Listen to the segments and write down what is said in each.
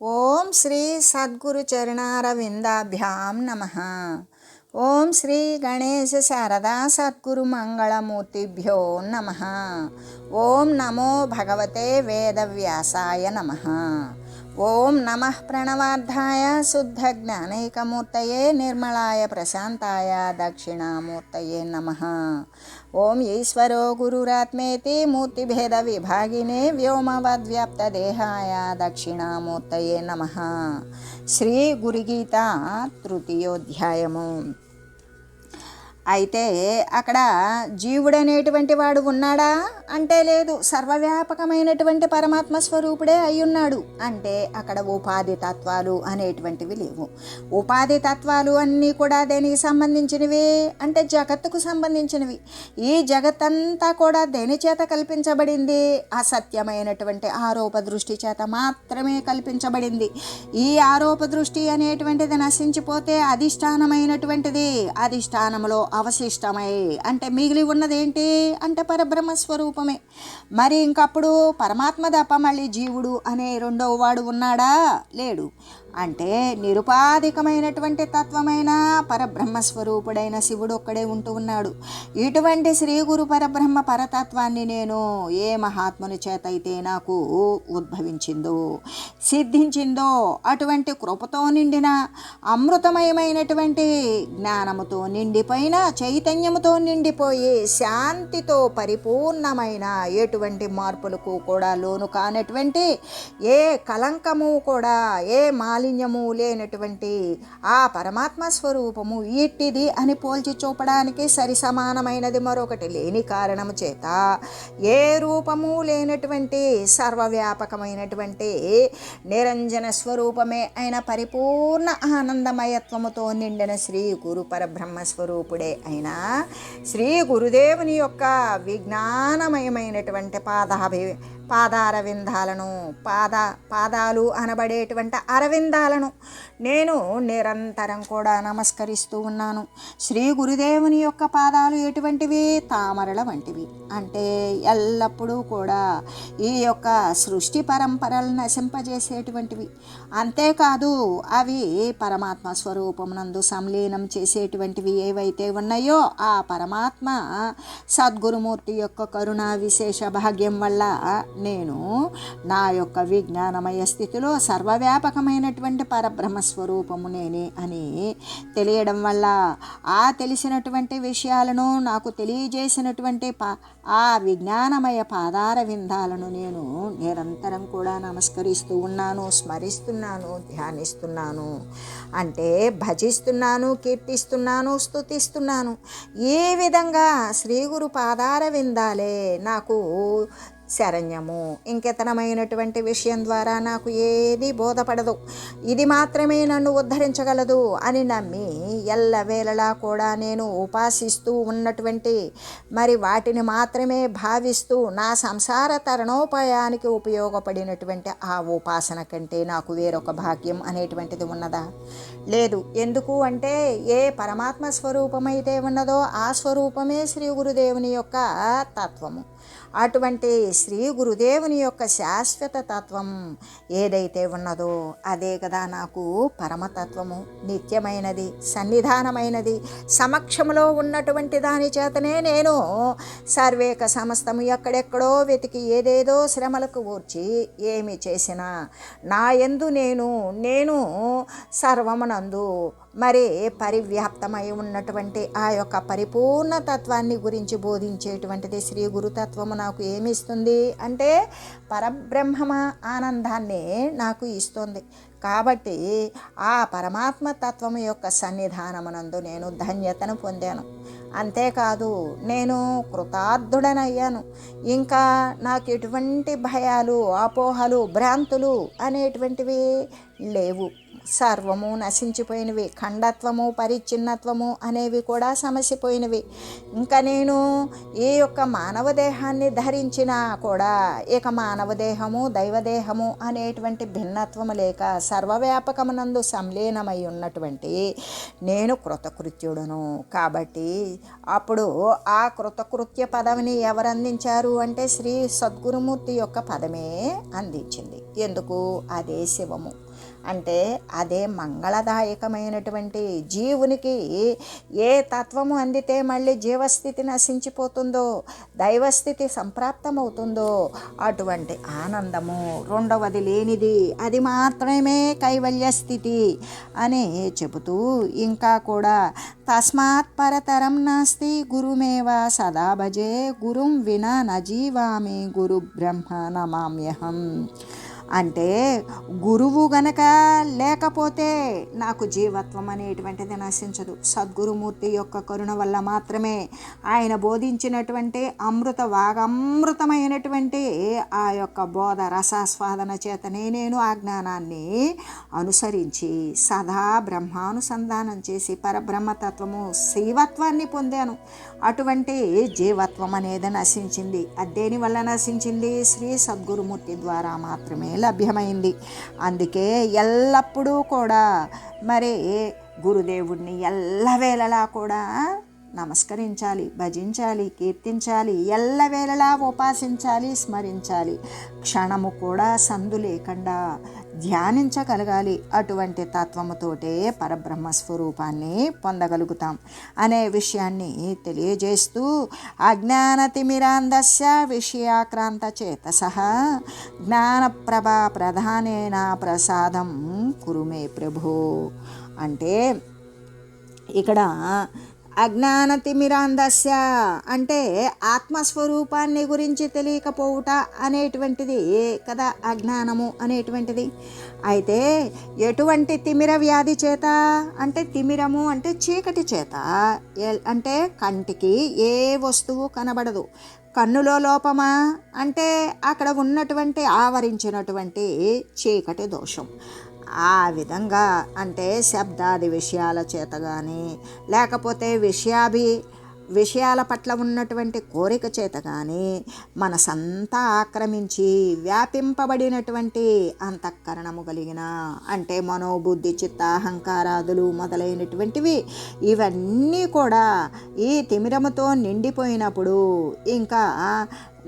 ఓం శ్రీ సద్గురు చరణారవిందాభ్యాం నమః. ఓం శ్రీ గణేశ శారదా సద్గురు మంగళమూర్తిభ్యో నమః. ఓం నమో భగవతే వేదవ్యాసాయ నమః. ఓం నమః ప్రణవార్థాయ శుద్ధ జ్ఞానైకమూర్తయే నిర్మలాయ ప్రశాంతాయ దక్షిణామూర్తయే నమః. ఓం ఈశ్వరో గురురాత్మేతి మూర్తిభేద విభాగినే వ్యోమవద్వ్యాప్తదేహాయ దక్షిణామూర్తయే నమః. శ్రీ గురుగీత తృతీయోధ్యాయము. అయితే అక్కడ జీవుడనేటువంటి వాడు ఉన్నాడా అంటే లేదు, సర్వవ్యాపకమైనటువంటి పరమాత్మ స్వరూపుడే అయ్యున్నాడు. అంటే అక్కడ ఉపాధి తత్వాలు అనేటువంటివి లేవు. ఉపాధి తత్వాలు అన్నీ కూడా దేనికి సంబంధించినవి అంటే జగత్తుకు సంబంధించినవి. ఈ జగత్తంతా కూడా దేని చేత కల్పించబడింది? అసత్యమైనటువంటి ఆరోప దృష్టి చేత మాత్రమే కల్పించబడింది. ఈ ఆరోప దృష్టి అనేటువంటిది నశించిపోతే అధిష్టానమైనటువంటిది, అధిష్టానంలో అవశిష్టమై అంటే మిగిలి ఉన్నదేంటి అంటే పరబ్రహ్మ స్వరూపమే. మరి ఇంకప్పుడు పరమాత్మ తప్ప మళ్ళీ జీవుడు అనే రెండవ వాడు ఉన్నాడా? లేడు. అంటే నిరుపాధికమైనటువంటి తత్వమైన పరబ్రహ్మస్వరూపుడైన శివుడు ఒక్కడే ఉంటూ ఉన్నాడు. ఇటువంటి శ్రీ గురు పరబ్రహ్మ పరతత్వాన్ని నేను ఏ మహాత్ముని చేత అయితే నాకు ఉద్భవించిందో సిద్ధించిందో అటువంటి కృపతో నిండిన అమృతమయమైనటువంటి జ్ఞానముతో నిండిపోయిన చైతన్యముతో నిండిపోయి శాంతితో పరిపూర్ణమైన ఎటువంటి మార్పులకు కూడా లోను కానటువంటి ఏ కలంకము కూడా ఏ మాలిన్యము లేనటువంటి ఆ పరమాత్మ స్వరూపము ఇట్టిది అని పోల్చి చూపడానికి సరి సమానమైనది మరొకటి లేని కారణము చేత ఏ రూపము లేనటువంటి సర్వవ్యాపకమైనటువంటి నిరంజన స్వరూపమే అయిన పరిపూర్ణ ఆనందమయత్వముతో నిండిన శ్రీ గురు పరబ్రహ్మ స్వరూపుడే అయినా శ్రీ గురుదేవుని యొక్క విజ్ఞానమయమైనటువంటి పాదారవిందాలను పాదాలు అనబడేటువంటి అరవిందాలను నేను నిరంతరం కూడా నమస్కరిస్తూ ఉన్నాను. శ్రీ గురుదేవుని యొక్క పాదాలు ఎటువంటివి? తామరల వంటివి. అంటే ఎల్లప్పుడూ కూడా ఈ యొక్క సృష్టి పరంపరలు నశింపజేసేటువంటివి. అంతేకాదు అవి పరమాత్మ స్వరూపమునందు సంలీనం చేసేటువంటివి ఏవైతే ఉన్నాయో ఆ పరమాత్మ సద్గురుమూర్తి యొక్క కరుణా విశేష భాగ్యం వల్ల నేను నా యొక్క విజ్ఞానమయ స్థితిలో సర్వవ్యాపకమైనటువంటి పరబ్రహ్మ స్వరూపము నేనే అని తెలియడం వల్ల ఆ తెలిసినటువంటి విషయాలను నాకు తెలియజేసినటువంటి ఆ విజ్ఞానమయ పాదార విందాలను నేను నిరంతరం కూడా నమస్కరిస్తూ ఉన్నాను, స్మరిస్తున్నాను, ధ్యానిస్తున్నాను. అంటే భజిస్తున్నాను, కీర్తిస్తున్నాను, స్తుతిస్తున్నాను. ఈ విధంగా శ్రీ గురు పాదార విందాలే నాకు శరణ్యము. ఇంకెతనమైనటువంటి విషయం ద్వారా నాకు ఏది బోధపడదు. ఇది మాత్రమే నన్ను ఉద్ధరించగలదు అని నమ్మి ఎల్లవేళలా కూడా నేను ఉపాసిస్తూ ఉన్నటువంటి మరి వాటిని మాత్రమే భావిస్తూ నా సంసార తరణోపాయానికి ఉపయోగపడినటువంటి ఆ ఉపాసన కంటే నాకు వేరొక భాగ్యం అనేటువంటిది ఉన్నదా? లేదు. ఎందుకు అంటే ఏ పరమాత్మ స్వరూపమైతే ఉన్నదో ఆ స్వరూపమే శ్రీ గురుదేవుని యొక్క తత్వము. అటువంటి శ్రీ గురుదేవుని యొక్క శాశ్వత తత్వం ఏదైతే ఉన్నదో అదే కదా నాకు పరమతత్వము, నిత్యమైనది, సన్నిధానమైనది, సమక్షంలో ఉన్నటువంటి దాని చేతనే నేను సర్వేక సమస్తము ఎక్కడెక్కడో వెతికి ఏదేదో శ్రమలకు ఊర్చి ఏమి చేసినా నా యందు నేను సర్వమునందు మరి పరివ్యాప్తమై ఉన్నటువంటి ఆ యొక్క పరిపూర్ణ తత్వాన్ని గురించి బోధించేటువంటిది శ్రీ గురుతత్వము నాకు ఏమి ఇస్తుంది అంటే పరబ్రహ్మ ఆనందాన్ని నాకు ఇస్తుంది. కాబట్టి ఆ పరమాత్మ తత్వము యొక్క సన్నిధానమునందు నేను ధన్యతను పొందాను. అంతేకాదు నేను కృతార్థుడనయ్యాను. ఇంకా నాకు ఎటువంటి భయాలు, అపోహలు, భ్రాంతులు అనేటువంటివి లేవు. సర్వము నశించిపోయినవి. ఖండత్వము, పరిచ్ఛిన్నత్వము అనేవి కూడా సమసిపోయినవి. ఇంకా నేను ఈ యొక్క మానవ దేహాన్ని ధరించినా కూడా ఇక మానవ దేహము, దైవదేహము అనేటువంటి భిన్నత్వము లేక సర్వవ్యాపకమునందు సంలీనమై ఉన్నటువంటి నేను కృతకృత్యుడను. కాబట్టి అప్పుడు ఆ కృతకృత్య పదవిని ఎవరు అందించారు అంటే శ్రీ సద్గురుమూర్తి యొక్క పదమే అందించింది. ఎందుకు? అదే శివము. అంటే అదే మంగళదాయకమైనటువంటి జీవునికి ఏ తత్వము అందితే మళ్ళీ జీవస్థితి నశించిపోతుందో, దైవస్థితి సంప్రాప్తమవుతుందో అటువంటి ఆనందము రెండవది లేనిది, అది మాత్రమే కైవల్య స్థితి అని చెబుతూ ఇంకా కూడా తస్మాత్ పరతరం నాస్తి గురుమేవ సదా భజే గురుం వినా నజీవామి గురు బ్రహ్మ నమామ్యహం. అంటే గురువు గనక లేకపోతే నాకు జీవత్వం అనేటువంటిది నశించదు. సద్గురుమూర్తి యొక్క కరుణ వల్ల మాత్రమే ఆయన బోధించినటువంటి వాగమృతమైనటువంటి ఆ యొక్క బోధ రసాస్వాదన చేతనే నేను ఆ జ్ఞానాన్ని అనుసరించి సదా బ్రహ్మానుసంధానం చేసి పరబ్రహ్మతత్వము శివత్వాన్ని పొందాను. అటువంటి జీవత్వం అనేది నశించింది. అదేని వల్ల నశించింది? శ్రీ సద్గురుమూర్తి ద్వారా మాత్రమే లభ్యమైంది. అందుకే ఎల్లప్పుడూ కూడా మరి గురుదేవుడిని ఎల్లవేళలా కూడా నమస్కరించాలి, భజించాలి, కీర్తించాలి, ఎల్లవేళలా ఉపాసించాలి, స్మరించాలి. క్షణము కూడా సందు లేకుండా ధ్యానించగలగాలి. అటువంటి తత్వముతోటే పరబ్రహ్మ స్వరూపాన్ని పొందగలుగుతాం అనే విషయాన్ని తెలియజేస్తూ అజ్ఞానతిమిరాంధస్య విషయాక్రాంత చేతసః జ్ఞానప్రభా ప్రధానేన ప్రసాదం కురుమే ప్రభో. అంటే ఇక్కడ అజ్ఞానతిమిరాంధస్య అంటే ఆత్మస్వరూపాన్ని గురించి తెలియకపోవుట అనేటువంటిది కదా అజ్ఞానము అనేటువంటిది. అయితే ఎటువంటి తిమిర వ్యాధి చేత అంటే తిమిరము అంటే చీకటి చేత, అంటే కంటికి ఏ వస్తువు కనబడదు. కన్నులో లోపమా అంటే అక్కడ ఉన్నటువంటి ఆవరించినటువంటి చీకటి దోషం. ఆ విధంగా అంటే శబ్దాది విషయాల చేత కానీ లేకపోతే విషయాల పట్ల ఉన్నటువంటి కోరిక చేత కానీ మనసంతా ఆక్రమించి వ్యాపింపబడినటువంటి అంతఃకరణము కలిగిన అంటే మనోబుద్ధి చిత్త అహంకారాదులు మొదలైనటువంటివి ఇవన్నీ కూడా ఈ తిమిరముతో నిండిపోయినప్పుడు ఇంకా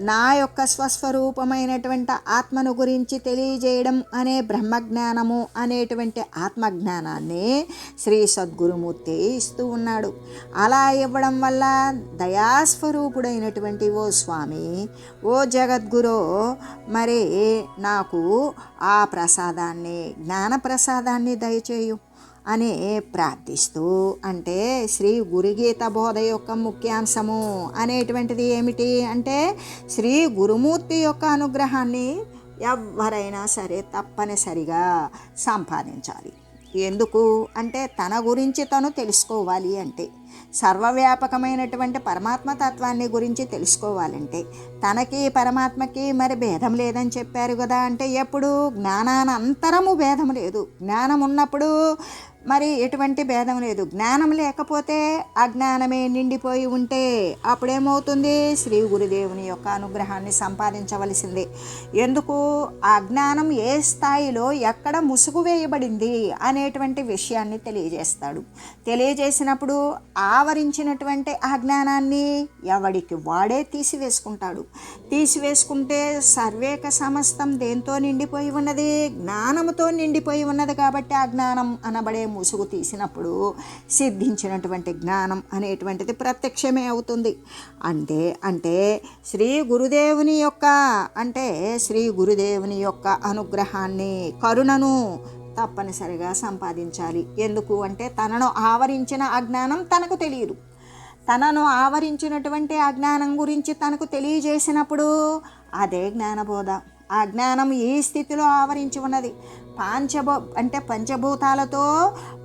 నా యొక్క స్వస్వరూపమైనటువంటి ఆత్మను గురించి తెలియజేయడం అనే బ్రహ్మజ్ఞానము అనేటువంటి ఆత్మజ్ఞానాన్ని శ్రీ సద్గురుమూర్తి ఇస్తూ ఉన్నాడు. అలా ఇవ్వడం వల్ల దయాస్వరూపుడైనటువంటి ఓ స్వామి, ఓ జగద్గురు, మరి నాకు ఆ ప్రసాదాన్ని జ్ఞాన ప్రసాదాన్ని దయచేయు అని ప్రార్థిస్తూ, అంటే శ్రీ గురుగీత బోధ యొక్క ముఖ్యాంశము అనేటువంటిది ఏమిటి అంటే శ్రీ గురుమూర్తి యొక్క అనుగ్రహాన్ని ఎవరైనా సరే తప్పనిసరిగా సంపాదించాలి. ఎందుకు అంటే తన గురించి తను తెలుసుకోవాలి, అంటే సర్వవ్యాపకమైనటువంటి పరమాత్మ తత్వాన్ని గురించి తెలుసుకోవాలంటే తనకి పరమాత్మకి మరి భేదం లేదని చెప్పారు కదా. అంటే ఎప్పుడు జ్ఞానానంతరము భేదం లేదు, జ్ఞానం ఉన్నప్పుడు మరి ఎటువంటి భేదం లేదు. జ్ఞానం లేకపోతే అజ్ఞానమే నిండిపోయి ఉంటే అప్పుడేమవుతుంది? శ్రీ గురుదేవుని యొక్క అనుగ్రహాన్ని సంపాదించవలసిందే. ఎందుకు? ఆ జ్ఞానం ఏ స్థాయిలో ఎక్కడ ముసుగు వేయబడింది అనేటువంటి విషయాన్ని తెలియజేస్తాడు. తెలియజేసినప్పుడు ఆవరించినటువంటి ఆ జ్ఞానాన్ని ఎవడికి వాడే తీసివేసుకుంటాడు. తీసివేసుకుంటే సర్వేక సమస్తం దేంతో నిండిపోయి ఉన్నది? జ్ఞానముతో నిండిపోయి ఉన్నది. కాబట్టి ఆ జ్ఞానం అనబడే ముసుగు తీసినప్పుడు సిద్ధించినటువంటి జ్ఞానం అనేటువంటిది ప్రత్యక్షమే అవుతుంది. అంటే శ్రీ గురుదేవుని యొక్క అనుగ్రహాన్ని, కరుణను తప్పనిసరిగా సంపాదించాలి. ఎందుకు అంటే తనను ఆవరించిన అజ్ఞానం తనకు తెలియదు. తనను ఆవరించినటువంటి అజ్ఞానం గురించి తనకు తెలియజేసినప్పుడు అదే జ్ఞానబోధ. ఆ జ్ఞానం ఈ స్థితిలో ఆవరించి ఉన్నది. పంచభూతాలతో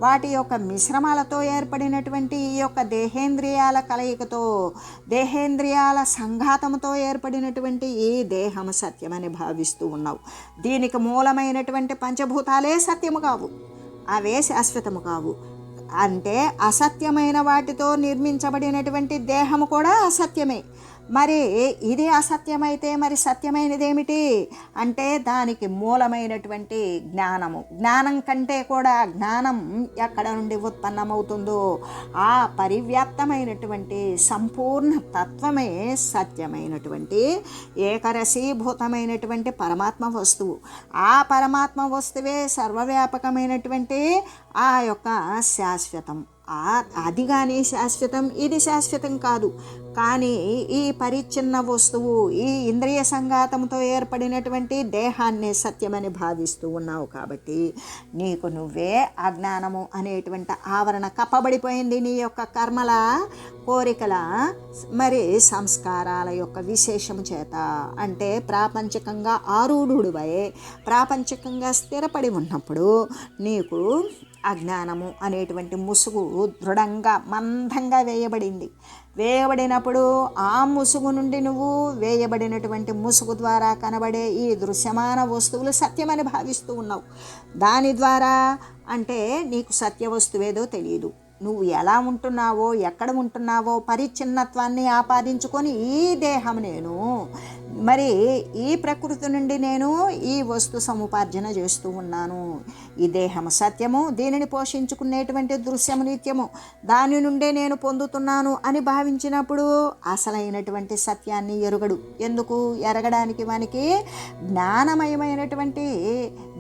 వాటి యొక్క మిశ్రమాలతో ఏర్పడినటువంటి ఈ యొక్క దేహేంద్రియాల కలయికతో, దేహేంద్రియాల సంఘాతంతో ఏర్పడినటువంటి ఈ దేహం సత్యమని భావిస్తూ ఉన్నావు. దీనికి మూలమైనటువంటి పంచభూతాలే సత్యము కావు, అవే శాశ్వతము కావు. అంటే అసత్యమైన వాటితో నిర్మించబడినటువంటి దేహము కూడా అసత్యమే. మరి ఇది అసత్యమైతే మరి సత్యమైనదేమిటి అంటే దానికి మూలమైనటువంటి జ్ఞానము. జ్ఞానం కంటే కూడా జ్ఞానం ఎక్కడ నుండి ఉత్పన్నమవుతుందో ఆ పరివ్యాప్తమైనటువంటి సంపూర్ణ తత్వమే సత్యమైనటువంటి ఏకరసీభూతమైనటువంటి పరమాత్మ వస్తువు. ఆ పరమాత్మ వస్తువే సర్వవ్యాపకమైనటువంటి ఆ యొక్క శాశ్వతం. అది కానీ శాశ్వతం, ఇది శాశ్వతం కాదు. కానీ ఈ పరిచ్ఛిన్న వస్తువు, ఈ ఇంద్రియ సంఘాతంతో ఏర్పడినటువంటి దేహాన్ని సత్యమని భావిస్తూ ఉన్నావు కాబట్టి నీకు నువ్వే అజ్ఞానము అనేటువంటి ఆవరణ కప్పబడిపోయింది. నీ యొక్క కర్మల, కోరికల, మరి సంస్కారాల యొక్క విశేషము చేత. అంటే ప్రాపంచికంగా ఆరూఢుడివై ప్రాపంచికంగా స్థిరపడి ఉన్నప్పుడు నీకు అజ్ఞానము అనేటువంటి ముసుగు దృఢంగా మందంగా వేయబడినప్పుడు ఆ ముసుగు నుండి నువ్వు వేయబడినటువంటి ముసుగు ద్వారా కనబడే ఈ దృశ్యమాన వస్తువులు సత్యమని భావిస్తూ ఉన్నావు. దాని ద్వారా అంటే నీకు సత్య వస్తువేదో తెలియదు. నువ్వు ఎలా ఉంటున్నావో, ఎక్కడ ఉంటున్నావో పరిచ్ఛిన్నత్వాన్ని ఆపాదించుకొని ఈ దేహం నేను, మరి ఈ ప్రకృతి నుండి నేను ఈ వస్తు సముపార్జన చేస్తూ ఉన్నాను. ఈ దేహము సత్యము, దీనిని పోషించుకునేటువంటి దృశ్యము నిత్యము, దాని నుండే నేను పొందుతున్నాను అని భావించినప్పుడు అసలైనటువంటి సత్యాన్ని ఎరుగడు. ఎందుకు ఎరగడానికి మనకి జ్ఞానమయమైనటువంటి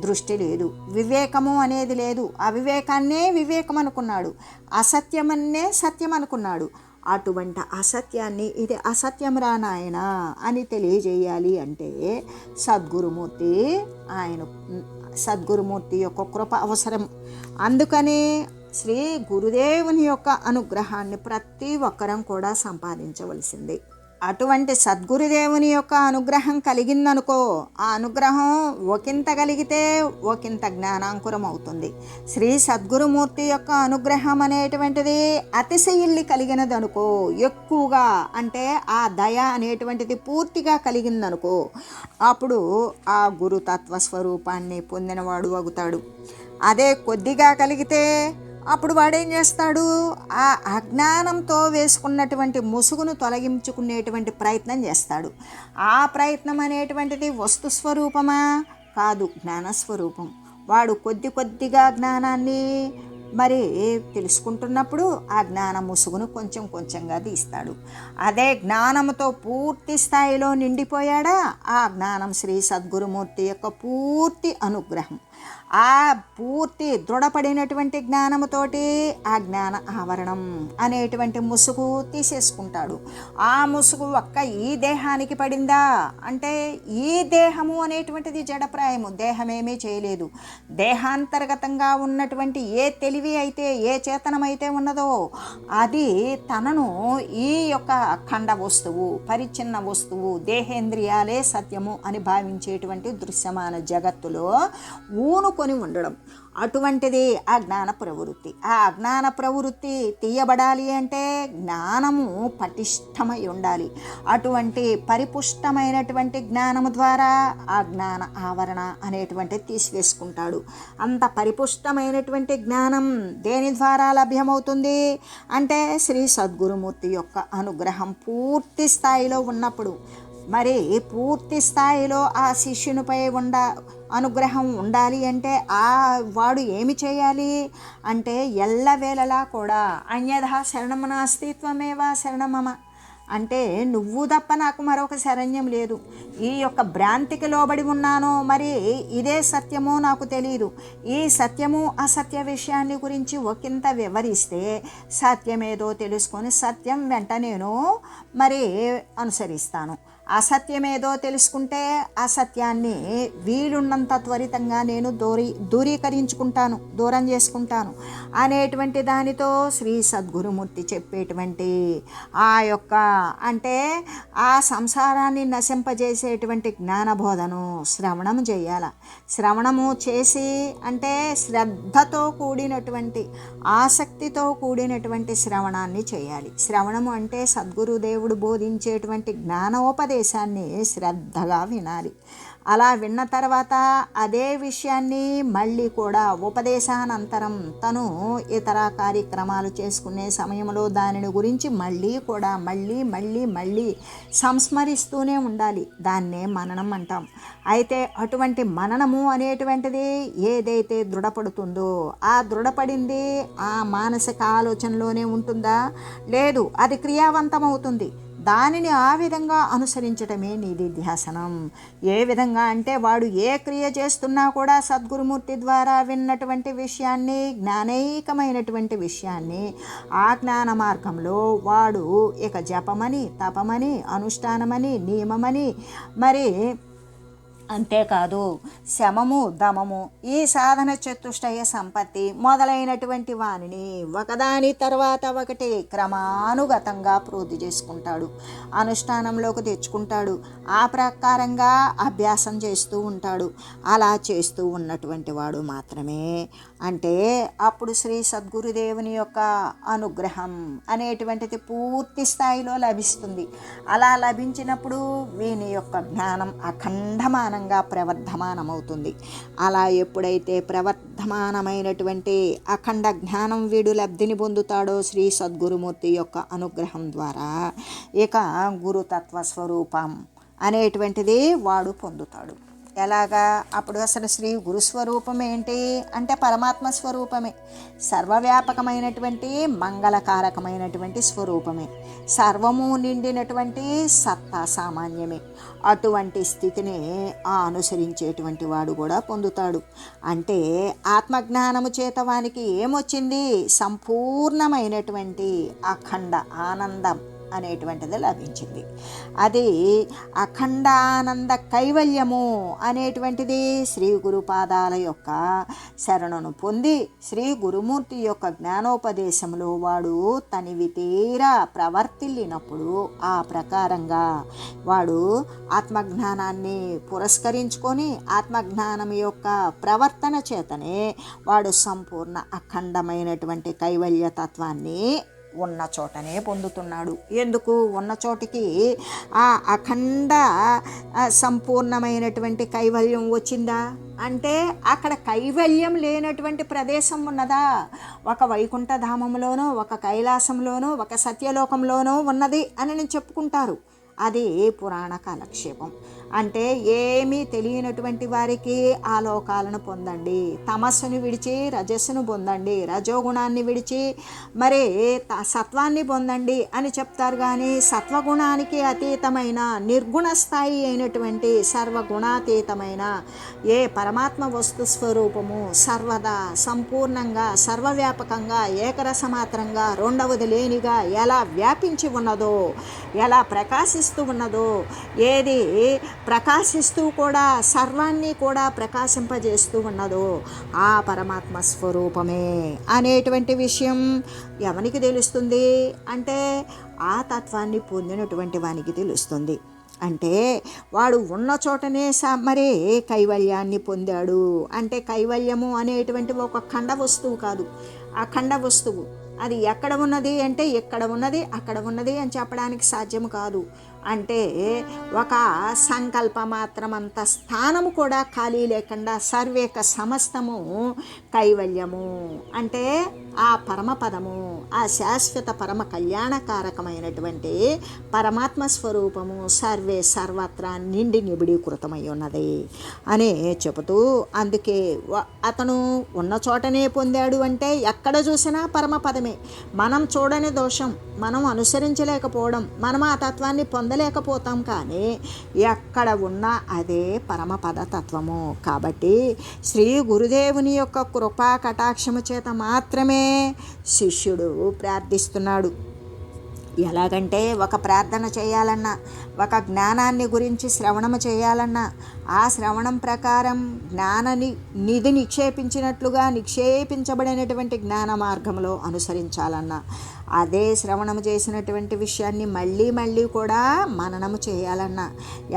దృష్టి లేదు, వివేకము అనేది లేదు. అవివేకాన్నే వివేకం అనుకున్నాడు, అసత్యమన్నే సత్యం అనుకున్నాడు. అటువంటి అసత్యాన్ని ఇది అసత్యం రా నాయన అని తెలియజేయాలి అంటే సద్గురుమూర్తి యొక్క కృప అవసరం. అందుకని శ్రీ గురుదేవుని యొక్క అనుగ్రహాన్ని ప్రతి ఒక్కరం కూడా సంపాదించవలసింది. అటువంటి సద్గురుదేవుని యొక్క అనుగ్రహం కలిగిందనుకో, ఆ అనుగ్రహం ఒకంత కలిగితే ఒకంత జ్ఞానాంకురం అవుతుంది. శ్రీ సద్గురుమూర్తి యొక్క అనుగ్రహం అనేటువంటిది అతిశయిల్లి కలిగినదనుకో, ఎక్కువగా అంటే ఆ దయ అనేటువంటిది పూర్తిగా కలిగిందనుకో, అప్పుడు ఆ గురుతత్వ స్వరూపాన్ని పొందినవాడు అవుతాడు. అదే కొద్దిగా కలిగితే అప్పుడు వాడేం చేస్తాడు, ఆ అజ్ఞానంతో వేసుకున్నటువంటి ముసుగును తొలగించుకునేటువంటి ప్రయత్నం చేస్తాడు. ఆ ప్రయత్నం అనేటువంటిది వస్తు స్వరూపమా కాదు, జ్ఞానస్వరూపం. వాడు కొద్దిగా జ్ఞానాన్ని మరి తెలుసుకుంటున్నప్పుడు ఆ జ్ఞాన ముసుగును కొంచెంగా తీస్తాడు. అదే జ్ఞానంతో పూర్తి స్థాయిలో నిండిపోయాడా, ఆ జ్ఞానం శ్రీ సద్గురుమూర్తి యొక్క పూర్తి అనుగ్రహం. ఆ పూర్తి దృఢపడినటువంటి జ్ఞానముతోటి ఆ జ్ఞాన ఆవరణం అనేటువంటి ముసుగు తీసేసుకుంటాడు. ఆ ముసుగు ఒక్క ఈ దేహానికి పడిందా అంటే ఈ దేహము అనేటువంటిది జడప్రాయము, దేహమేమీ చేయలేదు. దేహాంతర్గతంగా ఉన్నటువంటి ఏ తెలివి అయితే, ఏ చేతనమైతే ఉన్నదో అది తనను ఈ యొక్క ఖండ వస్తువు, పరిచ్ఛిన్న వస్తువు, దేహేంద్రియాలే సత్యము అని భావించేటువంటి దృశ్యమాన జగత్తులో ఊనుకొని ఉండడం, అటువంటిది అజ్ఞాన ప్రవృత్తి. ఆ అజ్ఞాన ప్రవృత్తి తీయబడాలి అంటే జ్ఞానము పటిష్టమై ఉండాలి. అటువంటి పరిపుష్టమైనటువంటి జ్ఞానము ద్వారా ఆ జ్ఞాన ఆవరణ అనేటువంటిది తీసివేసుకుంటాడు. అంత పరిపుష్టమైనటువంటి జ్ఞానం దేని ద్వారా లభ్యమవుతుంది అంటే శ్రీ సద్గురుమూర్తి యొక్క అనుగ్రహం పూర్తి స్థాయిలో ఉన్నప్పుడు. మరి పూర్తి స్థాయిలో ఆ శిష్యునిపై అనుగ్రహం ఉండాలి అంటే ఆ వాడు ఏమి చేయాలి అంటే ఎల్లవేళలా కూడా అన్యథా శరణమ నాస్తిత్వమేవా శరణమమ అంటే నువ్వు తప్ప నాకు మరొక శరణ్యం లేదు. ఈ యొక్క భ్రాంతికి లోబడి ఉన్నానో, మరి ఇదే సత్యమో నాకు తెలియదు. ఈ సత్యము అసత్య విషయాన్ని గురించి ఒకంత వివరిస్తే సత్యమేదో తెలుసుకొని సత్యం వెంట నేను మరి అనుసరిస్తాను. అసత్యమేదో తెలుసుకుంటే అసత్యాన్ని వీలున్నంత త్వరితంగా నేను దూరీకరించుకుంటాను, దూరం చేసుకుంటాను అనేటువంటి దానితో శ్రీ సద్గురుమూర్తి చెప్పేటువంటి ఆ యొక్క అంటే ఆ సంసారాన్ని నశింపజేసేటువంటి జ్ఞానబోధను శ్రవణం చేయాల. శ్రవణము చేసి అంటే శ్రద్ధతో కూడినటువంటి, ఆసక్తితో కూడినటువంటి శ్రవణాన్ని చేయాలి. శ్రవణము అంటే సద్గురుదేవుడు బోధించేటువంటి జ్ఞానోపదేశాన్ని శ్రద్ధగా వినాలి. అలా విన్న తర్వాత అదే విషయాన్ని మళ్ళీ కూడా ఉపదేశానంతరం తను ఇతర కార్యక్రమాలు చేసుకునే సమయంలో దానిని గురించి మళ్ళీ కూడా మళ్ళీ సంస్మరిస్తూనే ఉండాలి. దాన్నే మననం అంటాం. అయితే అటువంటి మననము అనేటువంటిది ఏదైతే దృఢపడుతుందో ఆ దృఢపడింది ఆ మానసిక ఆలోచనలోనే ఉంటుందా? లేదు, అది క్రియావంతమవుతుంది. దానిని ఆ విధంగా అనుసరించటమే నిధిధ్యాసనం. ఏ విధంగా అంటే వాడు ఏ క్రియ చేస్తున్నా కూడా సద్గురుమూర్తి ద్వారా విన్నటువంటి విషయాన్ని, జ్ఞానైకమైనటువంటి విషయాన్ని ఆ జ్ఞాన మార్గంలో వాడు ఇక జపమని, తపమని, అనుష్ఠానమని, నియమమని, మరి అంతేకాదు శమము, దమము, ఈ సాధన చతుష్టయ సంపత్తి మొదలైనటువంటి వానిని ఒకదాని తర్వాత ఒకటి క్రమానుగతంగా ప్రోధి చేసుకుంటాడు, అనుష్ఠానంలోకి తెచ్చుకుంటాడు. ఆ ప్రకారంగా అభ్యాసం చేస్తూ ఉంటాడు. అలా చేస్తూ ఉన్నటువంటి వాడు మాత్రమే అంటే అప్పుడు శ్రీ సద్గురుదేవుని యొక్క అనుగ్రహం అనేటువంటిది పూర్తి స్థాయిలో లభిస్తుంది. అలా లభించినప్పుడు వీని యొక్క జ్ఞానం అఖండమానంగా ప్రవర్ధమానమవుతుంది. అలా ఎప్పుడైతే ప్రవర్ధమానమైనటువంటి అఖండ జ్ఞానం వీడు లబ్ధిని పొందుతాడో శ్రీ సద్గురుమూర్తి యొక్క అనుగ్రహం ద్వారా, ఇక గురుతత్వ స్వరూపం అనేటువంటిది వాడు పొందుతాడు. ఎలాగా? అప్పుడు అసలు శ్రీ గురుస్వరూపం ఏంటి అంటే పరమాత్మ స్వరూపమే, సర్వవ్యాపకమైనటువంటి మంగళకారకమైనటువంటి స్వరూపమే, సర్వము నిండినటువంటి సత్తా సామాన్యమే. అటువంటి స్థితిని అనుసరించేటువంటి వాడు కూడా పొందుతాడు. అంటే ఆత్మజ్ఞానము చేత వానికి ఏమొచ్చింది? సంపూర్ణమైనటువంటి అఖండ ఆనందం అనేటువంటిది లభించింది. అది అఖండ ఆనంద కైవల్యము అనేటువంటిది శ్రీ గురుపాదాల యొక్క శరణను పొంది శ్రీ గురుమూర్తి యొక్క జ్ఞానోపదేశంలో వాడు తనివి తీరా ప్రవర్తిల్లినప్పుడు ఆ ప్రకారంగా వాడు ఆత్మజ్ఞానాన్ని పురస్కరించుకొని ఆత్మజ్ఞానం యొక్క ప్రవర్తన చేతనే వాడు సంపూర్ణ అఖండమైనటువంటి కైవల్య తత్వాన్ని ఉన్న చోటనే పొందుతున్నాడు. ఎందుకు? ఉన్న చోటికి ఆ అఖండ సంపూర్ణమైనటువంటి కైవల్యం వచ్చిందా అంటే అక్కడ కైవల్యం లేనటువంటి ప్రదేశం ఉన్నదా? ఒక వైకుంఠధామంలోనో, ఒక కైలాసంలోనో, ఒక సత్యలోకంలోనో ఉన్నది అని చెప్పుకుంటారు. అది పురాణ కాలక్షేపం. అంటే ఏమీ తెలియనటువంటి వారికి ఆ లోకాలను పొందండి, తమస్సును విడిచి రజస్సును పొందండి, రజోగుణాన్ని విడిచి మరి సత్వాన్ని పొందండి అని చెప్తారు. కానీ సత్వగుణానికి అతీతమైన నిర్గుణ స్థాయి అయినటువంటి సర్వగుణాతీతమైన ఏ పరమాత్మ వస్తు స్వరూపము సర్వదా సంపూర్ణంగా సర్వవ్యాపకంగా ఏకరసమాత్రంగా రెండవది లేనిగా ఎలా వ్యాపించి ఉన్నదో, ఎలా ప్రకాశిస్తూ ఉన్నదో, ఏది ప్రకాశిస్తూ కూడా సర్వాన్ని కూడా ప్రకాశింపజేస్తూ ఉన్నదో ఆ పరమాత్మ స్వరూపమే అనేటువంటి విషయం ఎవరికి తెలుస్తుంది అంటే ఆ తత్వాన్ని పొందినటువంటి వానికి తెలుస్తుంది. అంటే వాడు ఉన్న చోటనే మరి కైవల్యాన్ని పొందాడు. అంటే కైవల్యము అనేటువంటి ఒక ఖండ వస్తువు కాదు, అఖండ వస్తువు. అది ఎక్కడ ఉన్నది అంటే ఎక్కడ ఉన్నది అక్కడ ఉన్నది అని చెప్పడానికి సాధ్యము కాదు. అంటే ఒక సంకల్ప మాత్రమంత స్థానము కూడా ఖాళీ లేకుండా సర్వేక సమస్తము కైవల్యము అంటే ఆ పరమపదము, ఆ శాశ్వత పరమ కళ్యాణకారకమైనటువంటి పరమాత్మ స్వరూపము సర్వే సర్వత్రా నిండి నిబిడీకృతమై ఉన్నది అని చెబుతూ, అందుకే అతను ఉన్న చోటనే పొందాడు. అంటే ఎక్కడ చూసినా పరమపదమే. మనం చూడని దోషం, మనం అనుసరించలేకపోవడం, మనం ఆ తత్వాన్ని పొందలేకపోతాం. కానీ ఎక్కడ ఉన్నా అదే పరమపద తత్వము. కాబట్టి శ్రీ గురుదేవుని యొక్క కృపా కటాక్షము చేత మాత్రమే శిష్యుడు ప్రార్థిస్తున్నాడు. ఎలాగంటే ఒక ప్రార్థన చేయాలన్నా, ఒక జ్ఞానాన్ని గురించి శ్రవణము చేయాలన్నా, ఆ శ్రవణం ప్రకారం నిధి నిక్షేపించినట్లుగా నిక్షేపించబడినటువంటి జ్ఞాన మార్గంలో అనుసరించాలన్నా, అదే శ్రవణము చేసినటువంటి విషయాన్ని మళ్ళీ కూడా మననము చేయాలన్నా,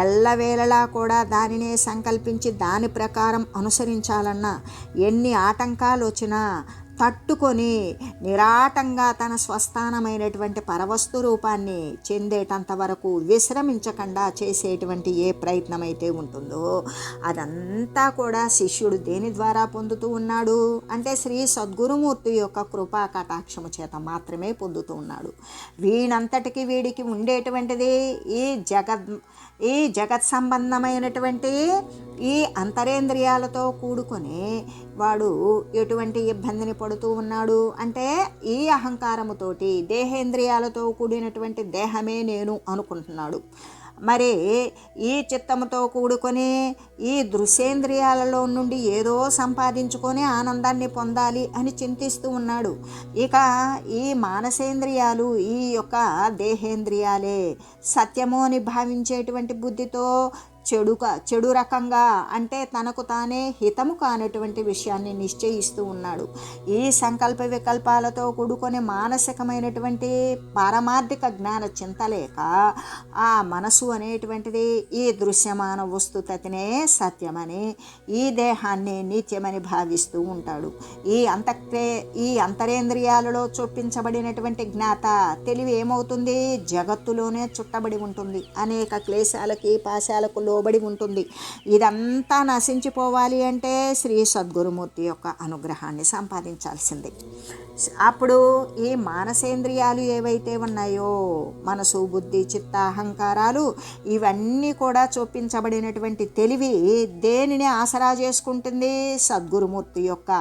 ఎల్లవేళలా కూడా దానినే సంకల్పించి దాని ప్రకారం అనుసరించాలన్నా, ఎన్ని ఆటంకాలు వచ్చినా తట్టుకొని నిరాటంగా తన స్వస్థానమైనటువంటి పరవస్తు రూపాన్ని చెందేటంత వరకు విశ్రమించకుండా చేసేటువంటి ఏ ప్రయత్నమైతే ఉంటుందో అదంతా కూడా శిష్యుడు దేని ద్వారా పొందుతూ ఉన్నాడు అంటే శ్రీ సద్గురుమూర్తి యొక్క కృపా కటాక్షము చేత మాత్రమే పొందుతూ ఉన్నాడు. వీనంతటికి వీడికి ఉండేటువంటిది ఈ జగత్ సంబంధమైనటువంటి ఈ అంతరేంద్రియాలతో కూడుకొని వాడు ఎటువంటి ఇబ్బందిని పడుతూ ఉన్నాడు అంటే ఈ అహంకారముతోటి దేహేంద్రియాలతో కూడినటువంటి దేహమే నేను అనుకుంటున్నాడు. మరి ఈ చిత్తముతో కూడుకొని ఈ దృశ్యేంద్రియాలలో నుండి ఏదో సంపాదించుకొని ఆనందాన్ని పొందాలి అని చింతిస్తూ ఉన్నాడు. ఇక ఈ మానసేంద్రియాలు ఈ యొక్క దేహేంద్రియాలే సత్యము అని భావించేటువంటి బుద్ధితో చెడు రకంగా అంటే తనకు తానే హితము కానటువంటి విషయాన్ని నిశ్చయిస్తూ ఉన్నాడు. ఈ సంకల్ప వికల్పాలతో కూడుకొని మానసికమైనటువంటి పారమార్థిక జ్ఞాన చింతలేక ఆ మనసు అనేటువంటిది ఈ దృశ్యమాన వస్తుతనే సత్యమని ఈ దేహాన్ని నిత్యమని భావిస్తూ ఉంటాడు. ఈ అంతరేంద్రియాలలో చొప్పించబడినటువంటి జ్ఞాత తెలివి ఏమవుతుంది జగత్తులోనే చుట్టబడి ఉంటుంది. అనేక క్లేశాలకి పాశాలకు లోబడి ఉంటుంది. ఇదంతా నశించిపోవాలి అంటే శ్రీ సద్గురుమూర్తి యొక్క అనుగ్రహాన్ని సంపాదించాల్సిందే. అప్పుడు ఈ మానసేంద్రియాలు ఏవైతే ఉన్నాయో మనసు బుద్ధి చిత్త అహంకారాలు ఇవన్నీ కూడా చొప్పించబడినటువంటి తెలివి దేనిని ఆసరా చేసుకుంటుంది సద్గురుమూర్తి యొక్క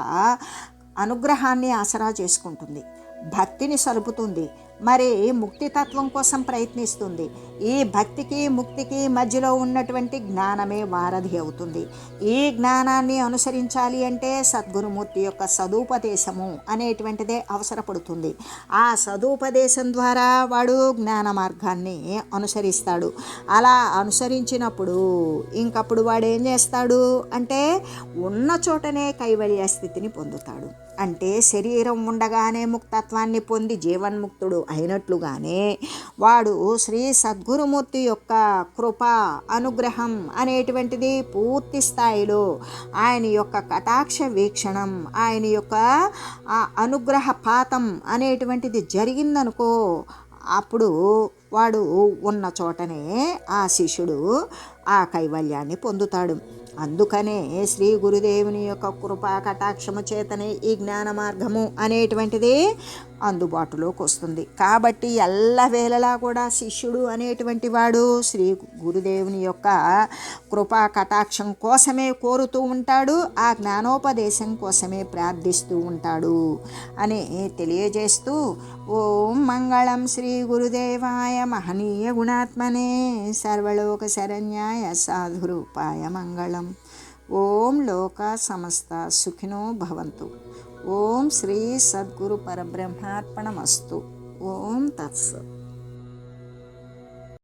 అనుగ్రహాన్ని ఆసరా చేసుకుంటుంది. భక్తిని సలుపుతుంది. మరి ముక్తితత్వం కోసం ప్రయత్నిస్తుంది. ఈ భక్తికి ముక్తికి మధ్యలో ఉన్నటువంటి జ్ఞానమే వారధి అవుతుంది. ఈ జ్ఞానాన్ని అనుసరించాలి అంటే సద్గురుమూర్తి యొక్క సదుపదేశము అనేటువంటిదే అవసరపడుతుంది. ఆ సదుపదేశం ద్వారా వాడు జ్ఞాన మార్గాన్ని అనుసరిస్తాడు. అలా అనుసరించినప్పుడు ఇంకప్పుడు వాడు ఏం చేస్తాడు అంటే ఉన్న చోటనే కైవల్య స్థితిని పొందుతాడు. అంటే శరీరం ఉండగానే ముక్తత్వాన్ని పొంది జీవన్ముక్తుడు అయినట్లుగానే వాడు శ్రీ సద్గురుమూర్తి యొక్క కృప అనుగ్రహం అనేటువంటిది పూర్తి స్థాయిలో ఆయన యొక్క కటాక్ష వీక్షణం ఆయన యొక్క అనుగ్రహపాతం అనేటువంటిది జరిగిందనుకో అప్పుడు వాడు ఉన్న చోటనే ఆ శిష్యుడు ఆ కైవల్యాన్ని పొందుతాడు. అందుకనే శ్రీ గురుదేవుని యొక్క కృపా కటాక్షము చేతనే ఈ జ్ఞాన మార్గము అనేటువంటిది అందుబాటులోకి వస్తుంది. కాబట్టి ఎల్లవేళలా కూడా శిష్యుడు అనేటువంటి వాడు శ్రీ గురుదేవుని యొక్క కృపా కటాక్షం కోసమే కోరుతూ ఉంటాడు. ఆ జ్ఞానోపదేశం కోసమే ప్రార్థిస్తూ ఉంటాడు అని తెలియజేస్తూ ఓం మంగళం శ్రీ గురుదేవాయ మహనీయ గుణాత్మనే సర్వలోక శరణ్యాయ సాధురూపాయ మంగళం. ఓం లోక సమస్త సుఖినో భవంతు. ఓం శ్రీ సద్గురు పరబ్రహ్మార్పణమస్తు. ఓం తత్సత్.